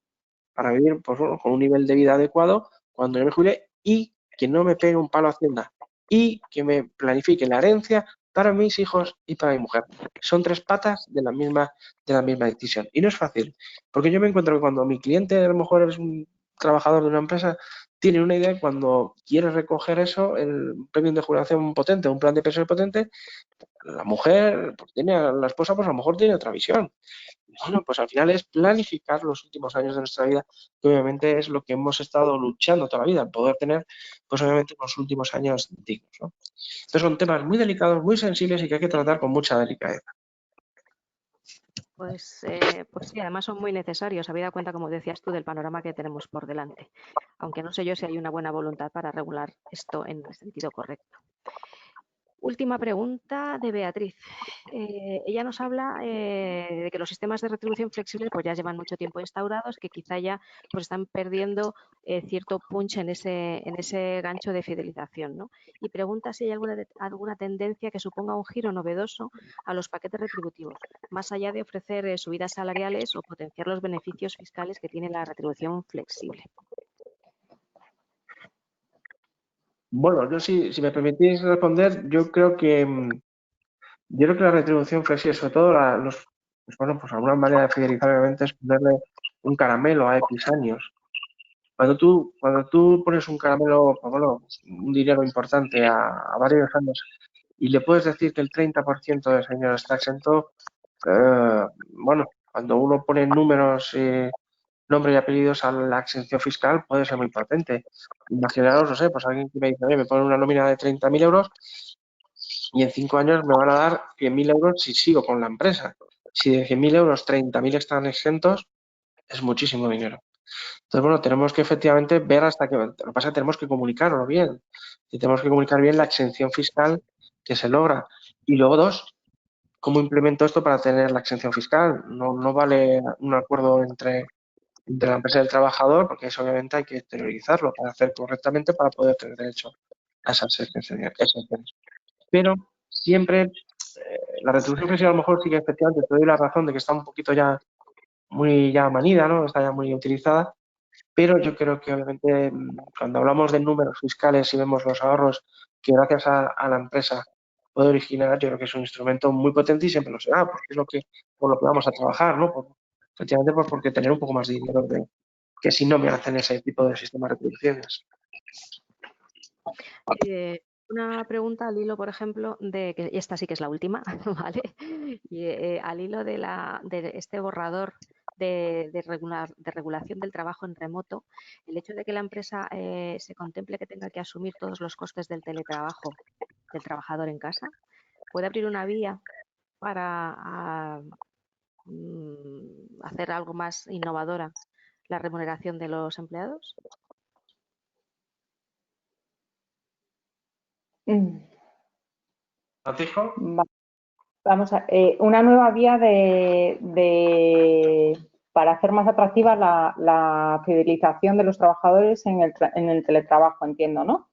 Speaker 2: para vivir pues, bueno, con un nivel de vida adecuado cuando yo me jubile y que no me pegue un palo Hacienda y que me planifique la herencia para mis hijos y para mi mujer. Son 3 patas de la misma decisión. Y no es fácil, porque yo me encuentro que cuando mi cliente a lo mejor es un trabajador de una empresa, tiene una idea y cuando quiere recoger eso, el premio de jubilación potente, un plan de pensión potente, la mujer, pues la esposa, pues a lo mejor tiene otra visión. Bueno, pues al final es planificar los últimos años de nuestra vida, que obviamente es lo que hemos estado luchando toda la vida, poder tener, pues obviamente, los últimos años dignos, ¿no? Entonces son temas muy delicados, muy sensibles y que hay que tratar con mucha delicadeza.
Speaker 1: Pues sí, además son muy necesarios, habida cuenta, como decías tú, del panorama que tenemos por delante. Aunque no sé yo si hay una buena voluntad para regular esto en el sentido correcto. Última pregunta de Beatriz. Ella nos habla de que los sistemas de retribución flexible pues ya llevan mucho tiempo instaurados, que quizá ya pues están perdiendo cierto punch en ese gancho de fidelización, ¿no? Y pregunta si hay alguna tendencia que suponga un giro novedoso a los paquetes retributivos, más allá de ofrecer subidas salariales o potenciar los beneficios fiscales que tiene la retribución flexible.
Speaker 2: Bueno, yo si me permitís responder, yo creo que la retribución flexible, sobre todo pues bueno, pues alguna manera de fidelizar obviamente es ponerle un caramelo a X años. Cuando tú pones un caramelo, pues bueno, un dinero importante a varios años y le puedes decir que el 30% de ese dinero está exento, bueno, cuando uno pone números, nombre y apellidos a la exención fiscal puede ser muy potente. Imaginaros, no sé, pues alguien que me dice, oye, me pone una nómina de 30.000 euros y en 5 años me van a dar 100.000 euros si sigo con la empresa. Si de 100.000 euros 30.000 están exentos, es muchísimo dinero. Entonces, bueno, tenemos que efectivamente ver hasta qué... Lo que pasa es que tenemos que comunicarlo bien. Y tenemos que comunicar bien la exención fiscal que se logra. Y luego, 2, ¿cómo implemento esto para tener la exención fiscal? No vale un acuerdo entre la empresa y el trabajador, porque eso obviamente hay que exteriorizarlo para hacer correctamente para poder tener derecho a esas exenciones. Pero siempre la retribución flexible a lo mejor sí que efectivamente te doy la razón de que está un poquito ya muy ya manida, ¿no? Está ya muy utilizada, pero yo creo que obviamente cuando hablamos de números fiscales y vemos los ahorros que gracias a la empresa puede originar, yo creo que es un instrumento muy potente y siempre lo será, porque es por lo que vamos a trabajar, ¿no? Efectivamente, pues porque tener un poco más de dinero que si no me hacen ese tipo de sistemas de retribuciones.
Speaker 1: Una pregunta al hilo, por ejemplo, y esta sí que es la última, ¿vale? Y, al hilo de este borrador de regulación del trabajo en remoto, el hecho de que la empresa se contemple que tenga que asumir todos los costes del teletrabajo del trabajador en casa, ¿puede abrir una vía para hacer algo más innovadora la remuneración de los empleados?
Speaker 2: ¿Francisco?
Speaker 4: Vamos a una nueva vía para hacer más atractiva la fidelización de los trabajadores en el teletrabajo, entiendo, ¿no?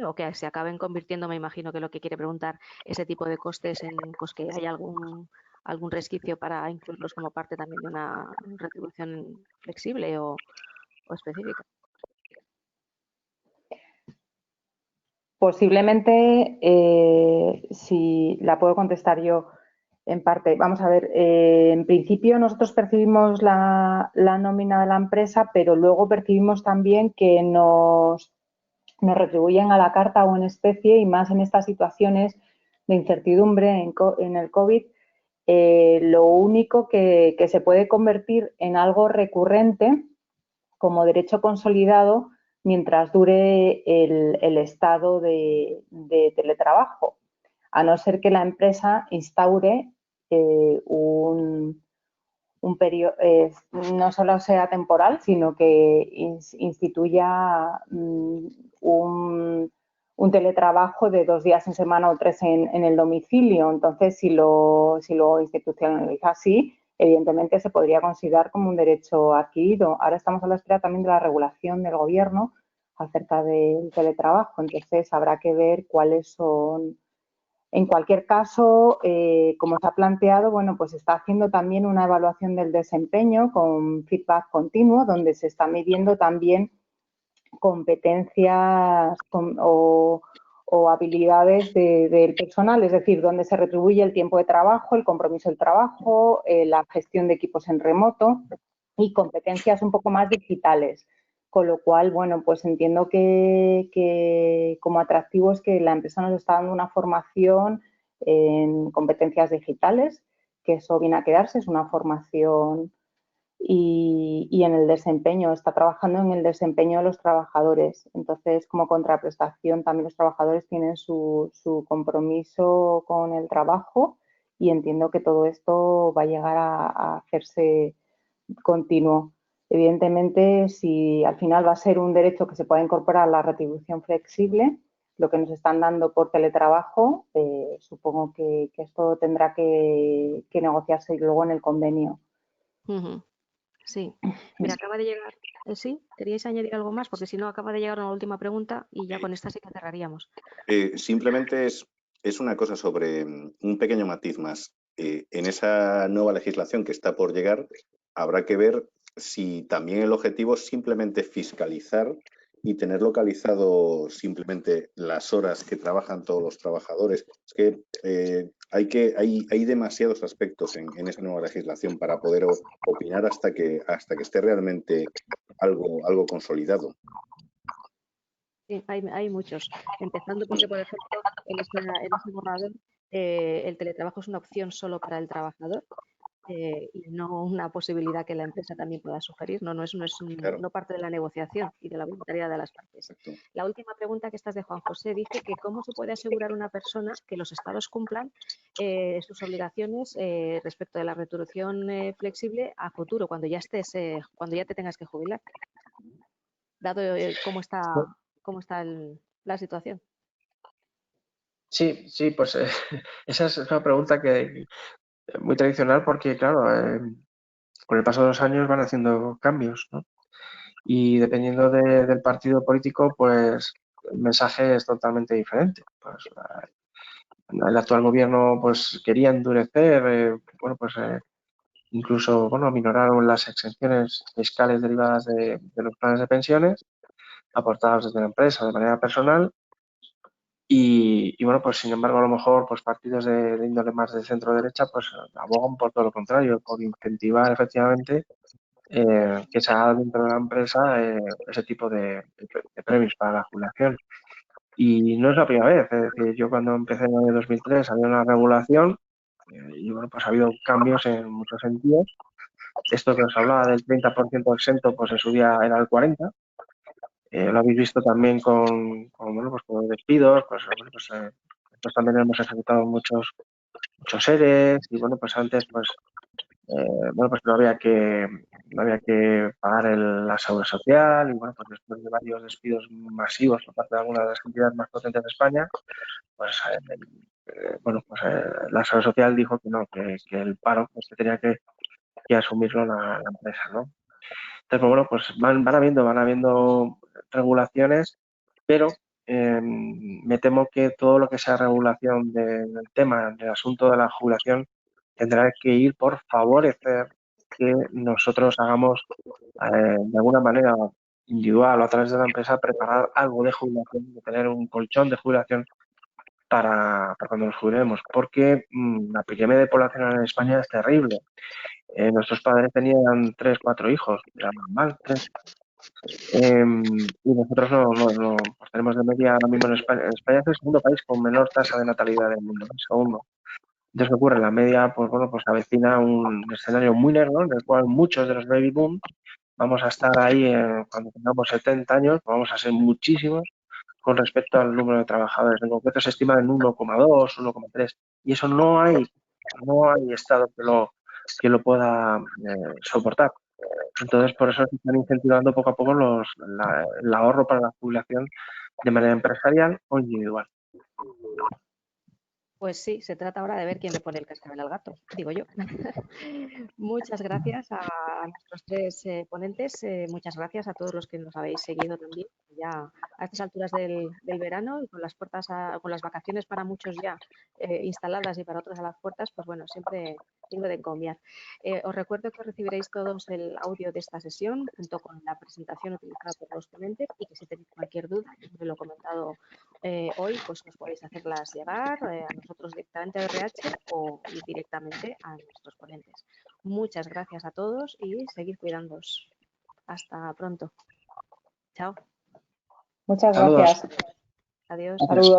Speaker 1: O que se acaben convirtiendo, me imagino que lo que quiere preguntar, ese tipo de costes en pues que hay algún resquicio para incluirlos como parte también de una retribución flexible o específica.
Speaker 4: Posiblemente, si si la puedo contestar yo en parte. Vamos a ver, en principio nosotros percibimos la nómina de la empresa, pero luego percibimos también que nos retribuyen a la carta o en especie, y más en estas situaciones de incertidumbre en el COVID. Lo único que se puede convertir en algo recurrente como derecho consolidado mientras dure el estado de teletrabajo, a no ser que la empresa instaure un periodo, no solo sea temporal, sino que instituya un teletrabajo de 2 días en semana o 3 en el domicilio. Entonces, si lo institucionaliza así, evidentemente se podría considerar como un derecho adquirido. Ahora estamos a la espera también de la regulación del Gobierno acerca del teletrabajo. Entonces, habrá que ver cuáles son. En cualquier caso, como se ha planteado, bueno, pues se está haciendo también una evaluación del desempeño con feedback continuo, donde se está midiendo también competencias o habilidades del personal, es decir, donde se retribuye el tiempo de trabajo, el compromiso del trabajo, la gestión de equipos en remoto y competencias un poco más digitales. Con lo cual, bueno, pues entiendo que como atractivo es que la empresa nos está dando una formación en competencias digitales, que eso viene a quedarse, es una formación y en el desempeño, está trabajando en el desempeño de los trabajadores. Entonces, como contraprestación, también los trabajadores tienen su compromiso con el trabajo y entiendo que todo esto va a llegar a hacerse continuo. Evidentemente, si al final va a ser un derecho que se pueda incorporar a la retribución flexible, lo que nos están dando por teletrabajo, supongo que esto tendrá que negociarse luego en el convenio.
Speaker 1: Sí. Mira, acaba de llegar. ¿Sí? ¿Queríais añadir algo más? Porque si no, acaba de llegar una última pregunta y ya con esta sí que cerraríamos.
Speaker 3: Simplemente es una cosa sobre un pequeño matiz más. En esa nueva legislación que está por llegar, habrá que ver si también el objetivo es simplemente fiscalizar y tener localizado simplemente las horas que trabajan todos los trabajadores. Es que hay demasiados aspectos en esa nueva legislación para poder opinar hasta que esté realmente algo consolidado.
Speaker 1: Sí, hay muchos. Empezando porque, por ejemplo, en ese borrador, el teletrabajo es una opción solo para el trabajador y no una posibilidad que la empresa también pueda sugerir. No
Speaker 3: Claro.
Speaker 1: no parte de la negociación y de la voluntariedad de las partes.
Speaker 3: Exacto.
Speaker 1: La última pregunta, que esta es de Juan José, dice que cómo se puede asegurar una persona que los estados cumplan sus obligaciones respecto de la retribución flexible a futuro, cuando ya te tengas que jubilar, dado cómo está la situación.
Speaker 2: Sí, sí, pues esa es una pregunta que muy tradicional porque, claro, con el paso de los años van haciendo cambios, ¿no? Y dependiendo del partido político, pues el mensaje es totalmente diferente. Pues el actual gobierno pues quería endurecer, incluso aminoraron las exenciones fiscales derivadas de los planes de pensiones aportados desde la empresa de manera personal. Y bueno, pues sin embargo, a lo mejor pues partidos de índole más de centro-derecha pues abogan por todo lo contrario, por incentivar efectivamente que se haga dentro de la empresa ese tipo de premios para la jubilación. Y no es la primera vez, es decir, yo cuando empecé en el año 2003 había una regulación y bueno, pues ha habido cambios en muchos sentidos. Esto que os hablaba del 30% exento, pues en su día era el 40%. Lo habéis visto también con los despidos, pues también hemos ejecutado muchos EREs y bueno, pues antes pues no había que pagar la seguridad social y bueno, pues después de varios despidos masivos por parte de algunas de las entidades más potentes de España, pues la seguridad social dijo que no, que el paro pues que tenía que asumirlo la empresa, ¿no? Entonces, bueno, pues van habiendo regulaciones, pero me temo que todo lo que sea regulación del tema, del asunto de la jubilación, tendrá que ir por favorecer que nosotros hagamos de alguna manera individual o a través de la empresa preparar algo de jubilación, de tener un colchón de jubilación para cuando nos jubilemos, porque la pirámide de población en España es terrible. Nuestros padres tenían 3, 4 hijos, era normal, 3. Y nosotros pues tenemos de media ahora mismo en España. España es el segundo país con menor tasa de natalidad del mundo, el segundo. Entonces, ¿qué ocurre? La media, pues bueno, pues avecina un escenario muy negro en el cual muchos de los baby boom vamos a estar ahí cuando tengamos 70 años, vamos a ser muchísimos con respecto al número de trabajadores. En concreto se estima en 1,2, 1,3. Y eso no hay Estado que lo pueda soportar. Entonces, por eso se están incentivando poco a poco el ahorro para la jubilación de manera empresarial o individual.
Speaker 1: Pues sí, se trata ahora de ver quién le pone el cascabel al gato, digo yo. Muchas gracias a nuestros 3 ponentes, muchas gracias a todos los que nos habéis seguido también, ya a estas alturas del verano y con las puertas con las vacaciones para muchos ya instaladas y para otros a las puertas, pues bueno, siempre digno de encomiar. Os recuerdo que recibiréis todos el audio de esta sesión junto con la presentación utilizada por los ponentes y que si tenéis cualquier duda sobre lo comentado hoy, pues nos podéis hacerlas llegar a nosotros directamente a RH o ir directamente a nuestros ponentes. Muchas gracias a todos y seguid cuidándoos. Hasta pronto. Chao.
Speaker 4: Muchas
Speaker 2: Saludos.
Speaker 4: gracias.
Speaker 1: Adiós.
Speaker 4: Saludos.